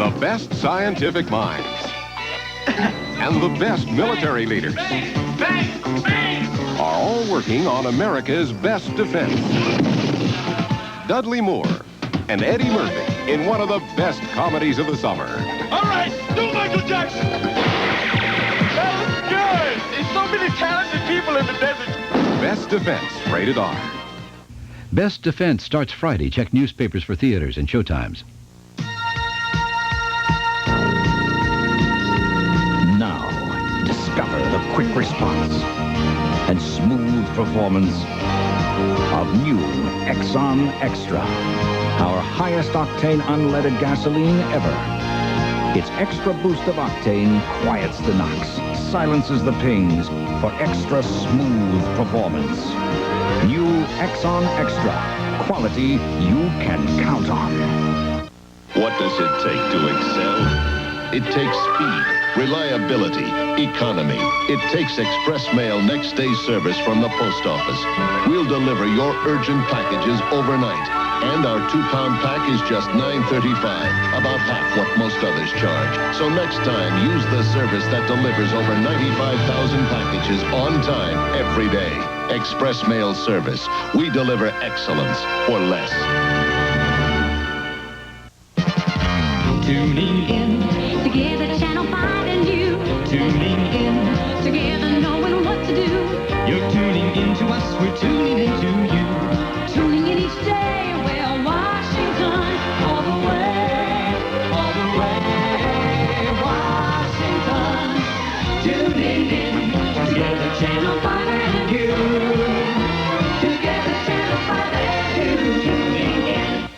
The best scientific minds. And the best military leaders. Are all working on America's best defense. Dudley Moore and Eddie Murphy in one of the best comedies of the summer. All right, do Michael Jackson. That was good. There's so many talented people in the desert. Best Defense, rated R. Best Defense starts Friday. Check newspapers for theaters and showtimes. Now, discover the quick response and smooth performance of new Exxon Extra, our highest octane unleaded gasoline ever. Its extra boost of octane quiets the knocks, silences the pings for extra smooth performance. New Exxon Extra, quality you can count on. What does it take to excel? It takes speed, reliability, economy. It takes express mail next day service from the post office. We'll deliver your urgent packages overnight. And our 2-pound pack is just $9.35, about half what most others charge. So next time, use the service that delivers over 95,000 packages on time every day. Express mail service. We deliver excellence for less. Tuning in, together Channel 5 and you. Tuning in, together knowing what to do. You're tuning in to us, we're tuning in to you. Tuning in each day, well, Washington, all the way, Washington. Tuning in, together Channel 5 and you. Together Channel 5 and you. Tuning in.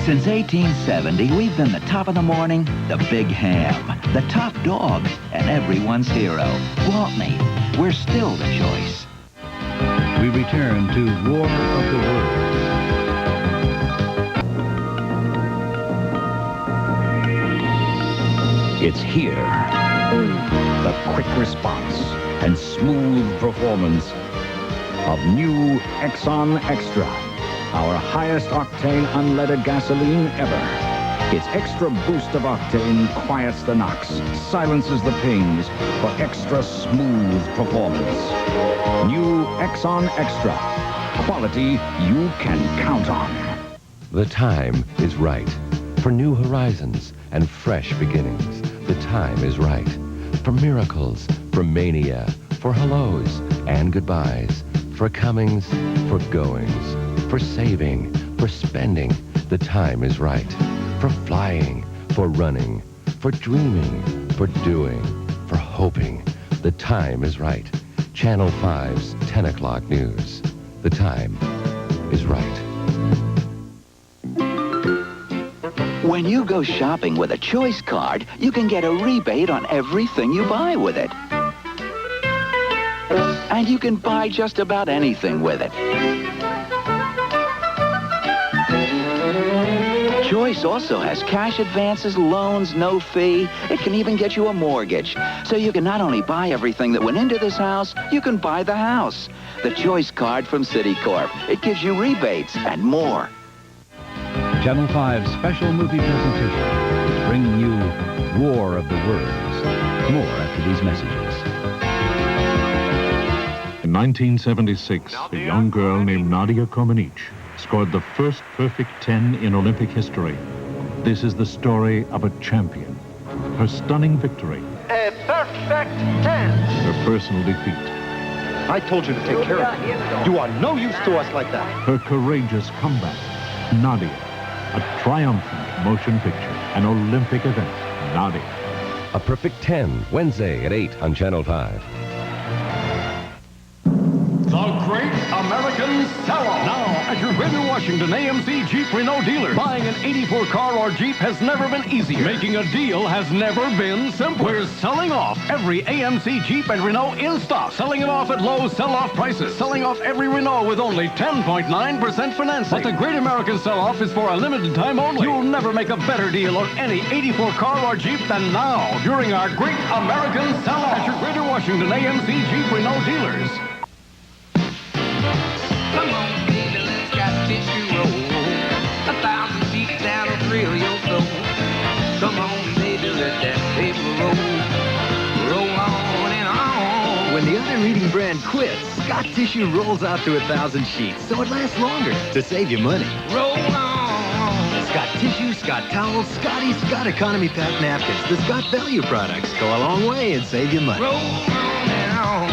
Since 1870, we've been the top of the morning, the big ham, the top dog, and everyone's hero, Gwaltney. We're still the choice. We return to War of the Worlds. It's here. The quick response and smooth performance of new Exxon Extra, our highest octane unleaded gasoline ever. Its extra boost of octane quiets the knocks, silences the pings for extra smooth performance. New Exxon Extra, quality you can count on. The time is right for new horizons and fresh beginnings. The time is right for miracles, for mania, for hellos and goodbyes, for comings, for goings, for saving, for spending. The time is right for flying, for running, for dreaming, for doing, for hoping. The time is right. Channel 5's 10 o'clock news. The time is right. When you go shopping with a Choice card, you can get a rebate on everything you buy with it. And you can buy just about anything with it. Choice also has cash advances, loans, no fee. It can even get you a mortgage. So you can not only buy everything that went into this house, you can buy the house. The Choice card from Citicorp. It gives you rebates and more. Channel 5's special movie presentation is bringing you War of the Worlds. More after these messages. In 1976, a young girl named Nadia scored the first perfect 10 in Olympic history. This is the story of a champion. Her stunning victory. A perfect 10. Her personal defeat. I told you to take care of me. You are no use to us like that. Her courageous comeback. Nadia, a triumphant motion picture, an Olympic event. Nadia. A Perfect 10, Wednesday at 8 on Channel 5. The Great American Sell-Off. Now at your Greater Washington AMC Jeep Renault dealer. Buying an 84 car or Jeep has never been easier. Making a deal has never been simpler. We're selling off every AMC Jeep and Renault in stock. Selling it off at low sell-off prices. Selling off every Renault with only 10.9% financing. But the Great American Sell-Off is for a limited time only. You'll never make a better deal on any 84 car or Jeep than now during our Great American Sell-Off at your Greater Washington AMC Jeep Renault dealers. Come on, baby, let's ScotTissue roll. 1,000 feet down a thrill, you'll ScotTissue rolls out to 1,000 sheets, so it lasts longer to save you money. Roll on. ScotTissue, Scott Towels, Scotty, Scott Economy Pack Napkins. The Scott Value products go a long way and save you money. Roll on now.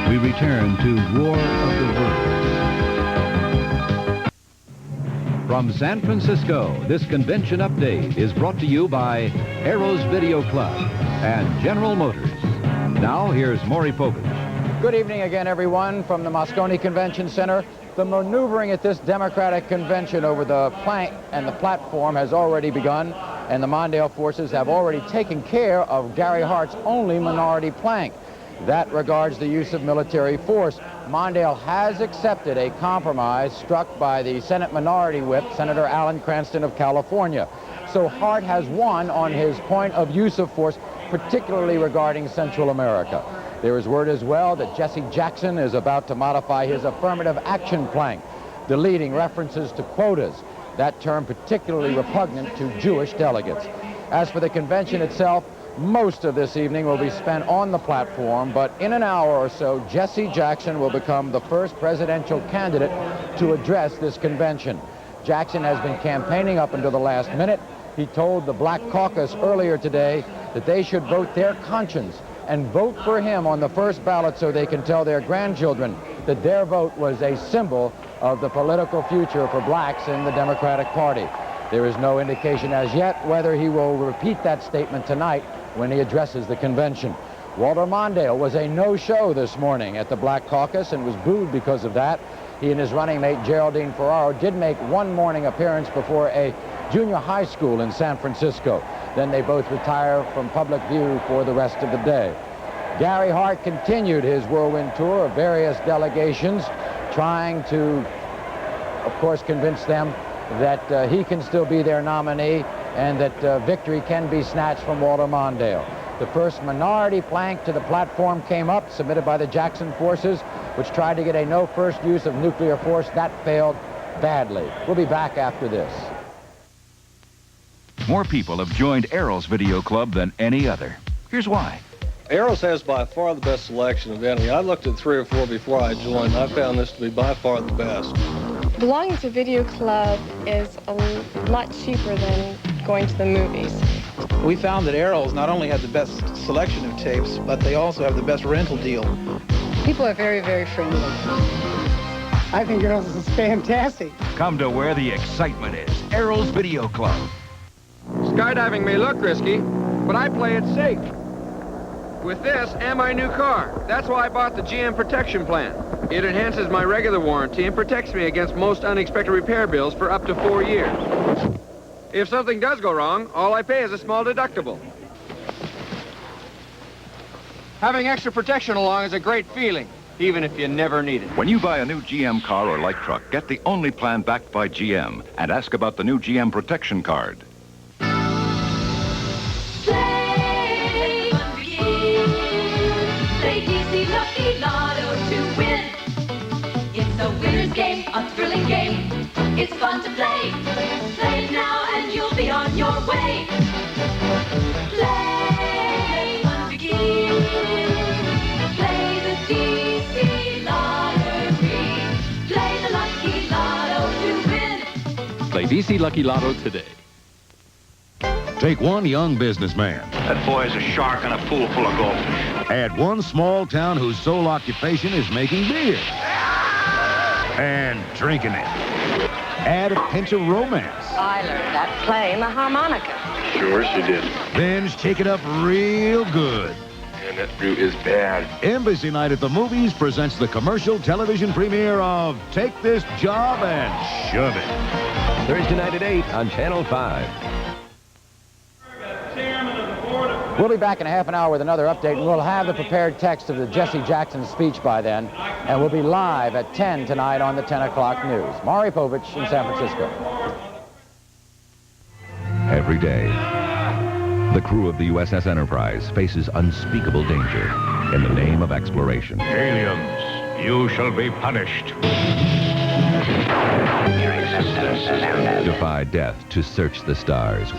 We return to War of the Worlds. From San Francisco, this convention update is brought to you by Erol's Video Club and General Motors. Now, here's Maury Povich. Good evening again, everyone, from the Moscone Convention Center. The maneuvering at this Democratic convention over the plank and the platform has already begun, and the Mondale forces have already taken care of Gary Hart's only minority plank. That regards the use of military force. Mondale has accepted a compromise struck by the Senate Minority Whip, Senator Alan Cranston of California. So Hart has won on his point of use of force, particularly regarding Central America. There is word as well that Jesse Jackson is about to modify his affirmative action plank, deleting references to quotas, that term particularly repugnant to Jewish delegates. As for the convention itself, most of this evening will be spent on the platform, but in an hour or so, Jesse Jackson will become the first presidential candidate to address this convention. Jackson has been campaigning up until the last minute. He told the Black Caucus earlier today that they should vote their conscience and vote for him on the first ballot so they can tell their grandchildren that their vote was a symbol of the political future for blacks in the Democratic Party. There is no indication as yet whether he will repeat that statement tonight when he addresses the convention. Walter Mondale was a no-show this morning at the Black Caucus and was booed because of that. He and his running mate Geraldine Ferraro did make one morning appearance before a junior high school in San Francisco. Then they both retire from public view for the rest of the day. Gary Hart continued his whirlwind tour of various delegations, trying to, of course, convince them that he can still be their nominee and that victory can be snatched from Walter Mondale. The first minority plank to the platform came up, submitted by the Jackson forces, which tried to get a no first use of nuclear force. That failed badly. We'll be back after this. More people have joined Erol's Video Club than any other. Here's why. Erol's has by far the best selection of any. I looked at 3 or 4 before I joined. I found this to be by far the best. Belonging to Video Club is a lot cheaper than going to the movies. We found that Erol's not only had the best selection of tapes, but they also have the best rental deal. People are very, very friendly. I think Erol's is fantastic. Come to where the excitement is. Erol's Video Club. Skydiving may look risky, but I play it safe. With this and my new car. That's why I bought the GM Protection Plan. It enhances my regular warranty and protects me against most unexpected repair bills for up to 4 years. If something does go wrong, all I pay is a small deductible. Having extra protection along is a great feeling, even if you never need it. When you buy a new GM car or light truck, get the only plan backed by GM and ask about the new GM Protection Card. Play DC Lucky Lotto to win. It's a winner's game, a thrilling game. It's fun to play. Play now and you'll be on your way. Play, fun begin. Play the DC Lottery. Play the Lucky Lotto to win. Play DC Lucky Lotto today. Take one young businessman. That boy is a shark and a pool full of goldfish. Add one small town whose sole occupation is making beer. And drinking it. Add a pinch of romance. I learned that playing the harmonica. Sure she did. Then shake it up real good. And that brew is bad. Embassy Night at the Movies presents the commercial television premiere of Take This Job and Shove It. Thursday night at 8 on Channel 5. We'll be back in a half an hour with another update, and we'll have the prepared text of the Jesse Jackson speech by then, and we'll be live at 10 tonight on the 10 o'clock news. Maury Povich in San Francisco. Every day, the crew of the USS Enterprise faces unspeakable danger in the name of exploration. Aliens, you shall be punished. Defy death to search the stars.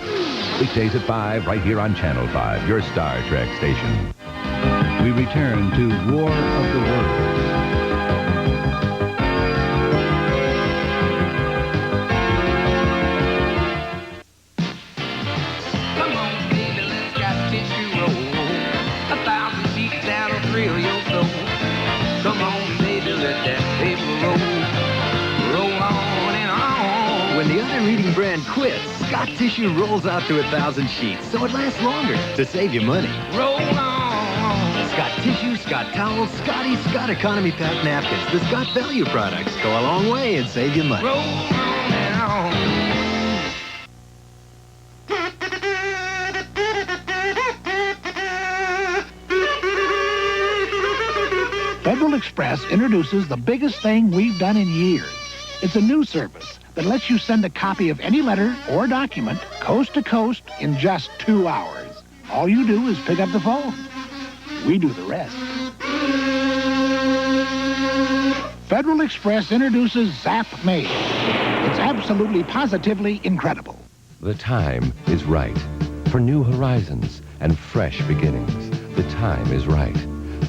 Weekdays at 5, right here on Channel 5, your Star Trek station. We return to War of the Worlds. Come on, baby, let's ScotTissue roll. 1,000 feet that'll thrill your soul. Come on, baby, let that paper roll. Roll on and on. When the other reading brand quits, ScotTissue rolls out to 1,000 sheets, so it lasts longer to save you money. Roll on. ScotTissue, Scott Towels, Scotty, Scott Economy Pack napkins. The Scott Value products go a long way and save you money. Roll on and on. Federal Express introduces the biggest thing we've done in years. It's a new service that lets you send a copy of any letter or document coast to coast in just 2 hours. All you do is pick up the phone. We do the rest. Federal Express introduces Zap Mail. It's absolutely positively incredible. The time is right. For new horizons and fresh beginnings, the time is right.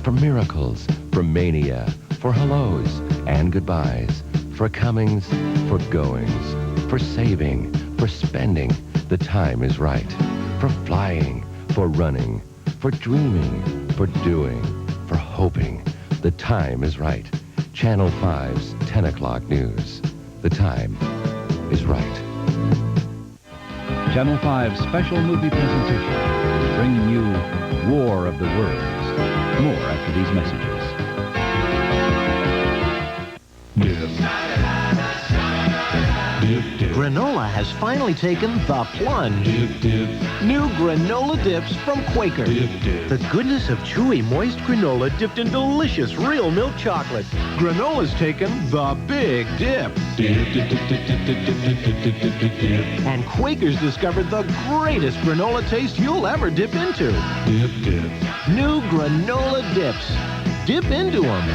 For miracles, for mania, for hellos and goodbyes, for comings, for goings, for saving, for spending, the time is right. For flying, for running, for dreaming, for doing, for hoping, the time is right. Channel 5's 10 o'clock news. The time is right. Channel 5's special movie presentation is bringing you War of the Worlds. More after these messages. Granola has finally taken the plunge. New granola dips from Quaker. The goodness of chewy, moist granola dipped in delicious real milk chocolate. Granola's taken the big dip. And Quaker's discovered the greatest granola taste you'll ever dip into. New granola dips. Dip into them.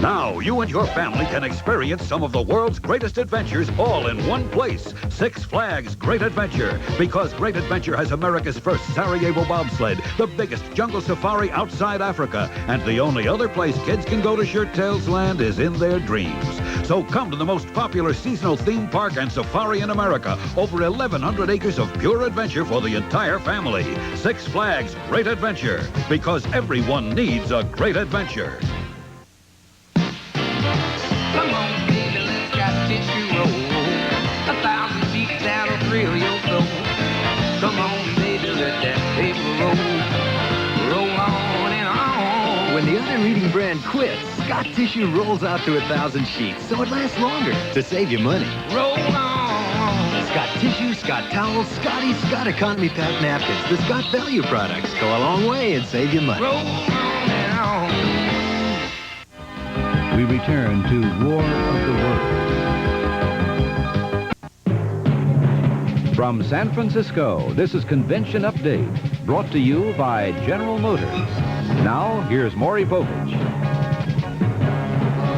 Now, you and your family can experience some of the world's greatest adventures all in one place. Six Flags Great Adventure. Because Great Adventure has America's first Sarajevo bobsled, the biggest jungle safari outside Africa, and the only other place kids can go to Shirttail's Land is in their dreams. So come to the most popular seasonal theme park and safari in America. Over 1,100 acres of pure adventure for the entire family. Six Flags Great Adventure. Because everyone needs a great adventure. Come on, baby, let's ScotTissue roll. 1,000 feet that'll thrill your soul. Come on, baby, let that paper roll. Roll on and on. When the other reading brand quits, ScotTissue rolls out to 1,000 sheets, so it lasts longer to save you money. Roll on. ScotTissue, Scott Towels, Scotty, Scott Economy Pack napkins. The Scott Value products go a long way and save you money. Roll on and on. We return to War of the Worlds. From San Francisco, this is Convention Update, brought to you by General Motors. Now, here's Maury Povich.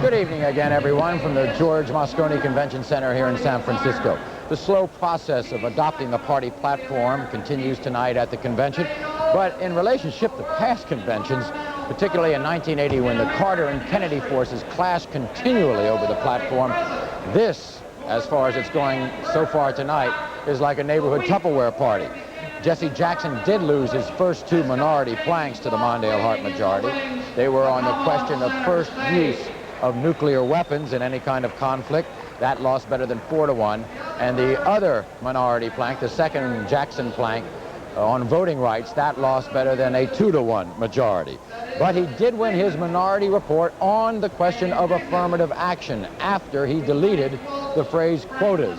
Good evening again, everyone, from the George Moscone Convention Center here in San Francisco. The slow process of adopting the party platform continues tonight at the convention, but in relationship to past conventions, particularly in 1980 when the Carter and Kennedy forces clashed continually over the platform, this, as far as it's going so far tonight, is like a neighborhood Tupperware party. Jesse Jackson did lose his first two minority planks to the Mondale Hart majority. They were on the question of first use of nuclear weapons in any kind of conflict. That lost better than 4-1. And the other minority plank, the second Jackson plank, on voting rights, that lost better than a 2-1 majority. But he did win his minority report on the question of affirmative action after he deleted the phrase quotas.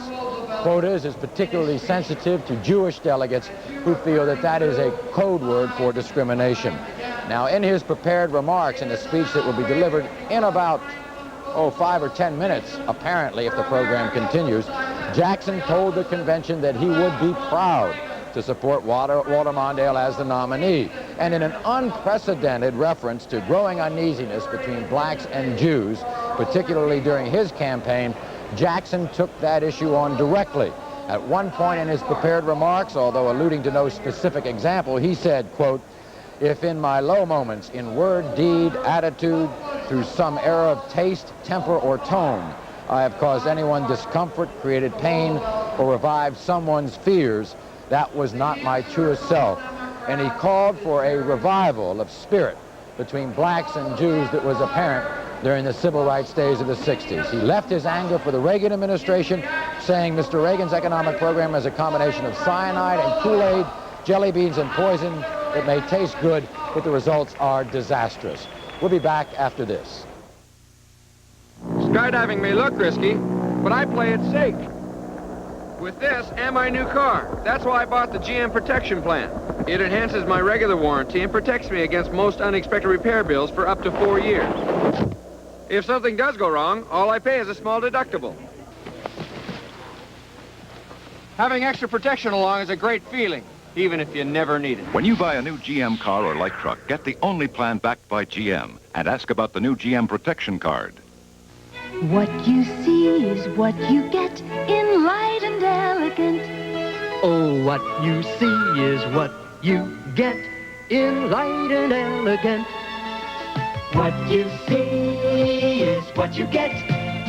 Quotas is particularly sensitive to Jewish delegates who feel that that is a code word for discrimination. Now, in his prepared remarks in a speech that will be delivered in about 5 or 10 minutes, apparently, if the program continues, Jackson told the convention that he would be proud to support Walter Mondale as the nominee. And in an unprecedented reference to growing uneasiness between blacks and Jews, particularly during his campaign, Jackson took that issue on directly. At one point in his prepared remarks, although alluding to no specific example, he said, quote, If in my low moments, in word, deed, attitude, through some error of taste, temper, or tone, I have caused anyone discomfort, created pain, or revived someone's fears, that was not my truest self. And he called for a revival of spirit between blacks and Jews that was apparent during the civil rights days of the 60s. He left his anger for the Reagan administration, saying Mr. Reagan's economic program is a combination of cyanide and Kool-Aid, jelly beans and poison. It may taste good, but the results are disastrous. We'll be back after this. Skydiving may look risky, but I play it safe. With this and my new car. That's why I bought the GM protection plan. It enhances my regular warranty and protects me against most unexpected repair bills for up to 4 years. If something does go wrong, all I pay is a small deductible. Having extra protection along is a great feeling, even if you never need it. When you buy a new GM car or light truck, get the only plan backed by GM and ask about the new GM protection card. What you see is what you get in light and elegant. Oh, what you see is what you get in light and elegant. What you see is what you get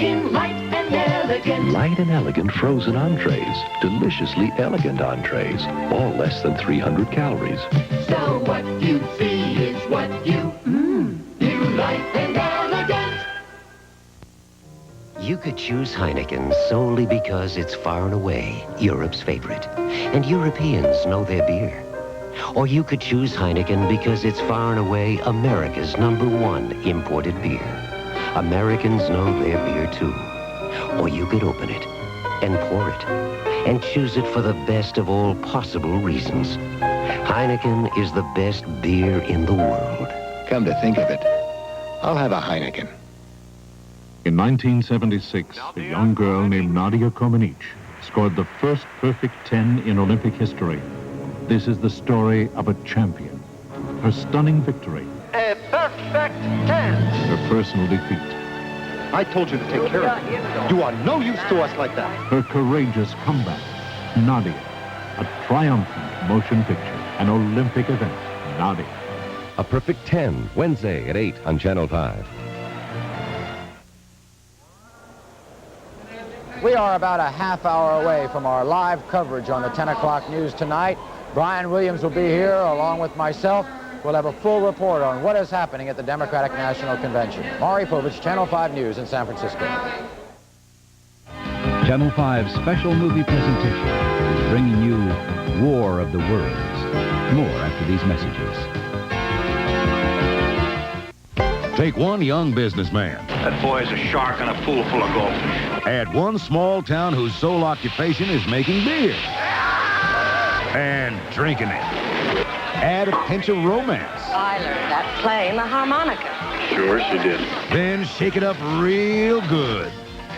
in light and elegant. Light and elegant frozen entrees. Deliciously elegant entrees. All less than 300 calories. So what you see is what you light and elegant. You could choose Heineken solely because it's far and away Europe's favorite, and Europeans know their beer. Or you could choose Heineken because it's far and away America's #1 imported beer. Americans know their beer too. Or you could open it and pour it and choose it for the best of all possible reasons. Heineken is the best beer in the world. Come to think of it, I'll have a Heineken. In 1976, a young girl named Nadia scored the first perfect 10 in Olympic history. This is the story of a champion. Her stunning victory. A perfect 10. Her personal defeat. I told you to take care of it. You are no use to us like that. Her courageous comeback. Nadia, a triumphant motion picture, an Olympic event. Nadia. A Perfect 10, Wednesday at 8 on Channel 5. We are about a half hour away from our live coverage on the 10 o'clock news tonight. Brian Williams will be here along with myself. We'll have a full report on what is happening at the Democratic National Convention. Maury Povich, Channel 5 News in San Francisco. Channel 5's special movie presentation is bringing you War of the Worlds. More after these messages. Take one young businessman. That boy's a shark and a pool full of goldfish. Add one small town whose sole occupation is making beer. And drinking it. Add a pinch of romance. I learned that playing the harmonica. Sure she did. Then shake it up real good.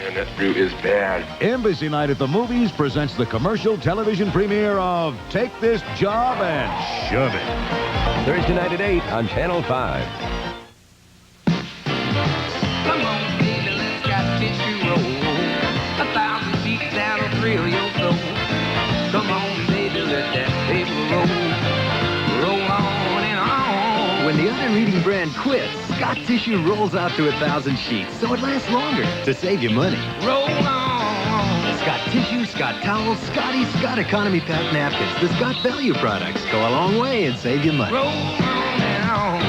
And that brew is bad. Embassy Night at the Movies presents the commercial television premiere of Take This Job and Shove It. Thursday night at 8 on Channel 5. Come on, baby, let's ScotTissue roll. 1,000 feet that'll thrill your soul. Come on, baby, let that paper roll. Roll on and on. When the other reading brand quits, ScotTissue rolls out to 1,000 sheets, so it lasts longer to save you money. Roll on. ScotTissue, Scott Towels, Scotty, Scott Economy Pack napkins. The Scott Value products go a long way and save you money. Roll on and on.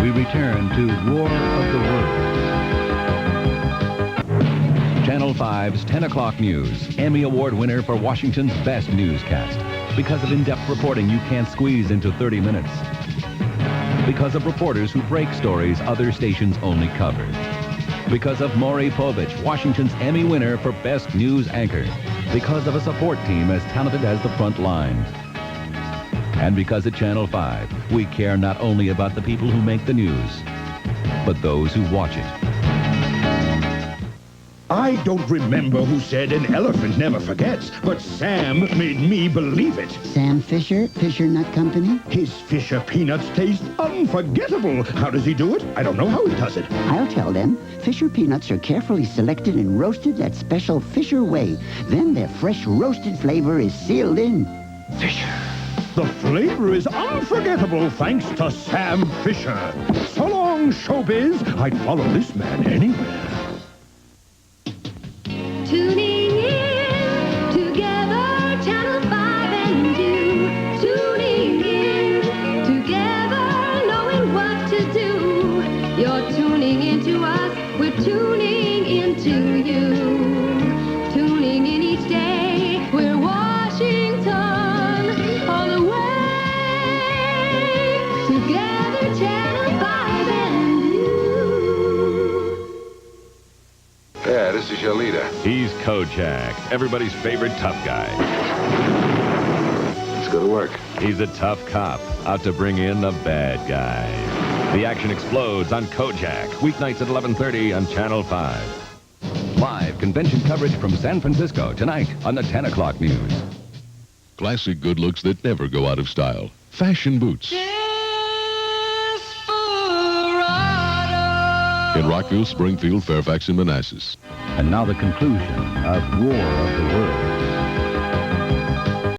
We return to War of the Worlds. Channel 5's 10 o'clock news. Emmy Award winner for Washington's best newscast. Because of in-depth reporting you can't squeeze into 30 minutes. Because of reporters who break stories other stations only cover. Because of Maury Povich, Washington's Emmy winner for best news anchor. Because of a support team as talented as the front line. And because at Channel 5, we care not only about the people who make the news, but those who watch it. I don't remember who said an elephant never forgets, but Sam made me believe it. Sam Fisher, Fisher Nut Company? His Fisher peanuts taste unforgettable. How does he do it? I don't know how he does it. I'll tell them. Fisher peanuts are carefully selected and roasted that special Fisher way. Then their fresh roasted flavor is sealed in. Fisher. The flavor is unforgettable thanks to Sam Fisher. So long, showbiz. I'd follow this man anywhere. Tuning in together, Channel 5 and you. Tuning in together, knowing what to do. You're tuning into us, we're tuning into you. Tuning in each day, we're Washington all the way. Together, Channel 5 and you. Yeah, this is your leader. He's Kojak, everybody's favorite tough guy. Let's go to work. He's a tough cop, out to bring in the bad guy. The action explodes on Kojak, weeknights at 11:30 on Channel 5. Live convention coverage from San Francisco tonight on the 10 o'clock news. Classic good looks that never go out of style. Fashion boots. In Rockville, Springfield, Fairfax, and Manassas. And now the conclusion of War of the Worlds.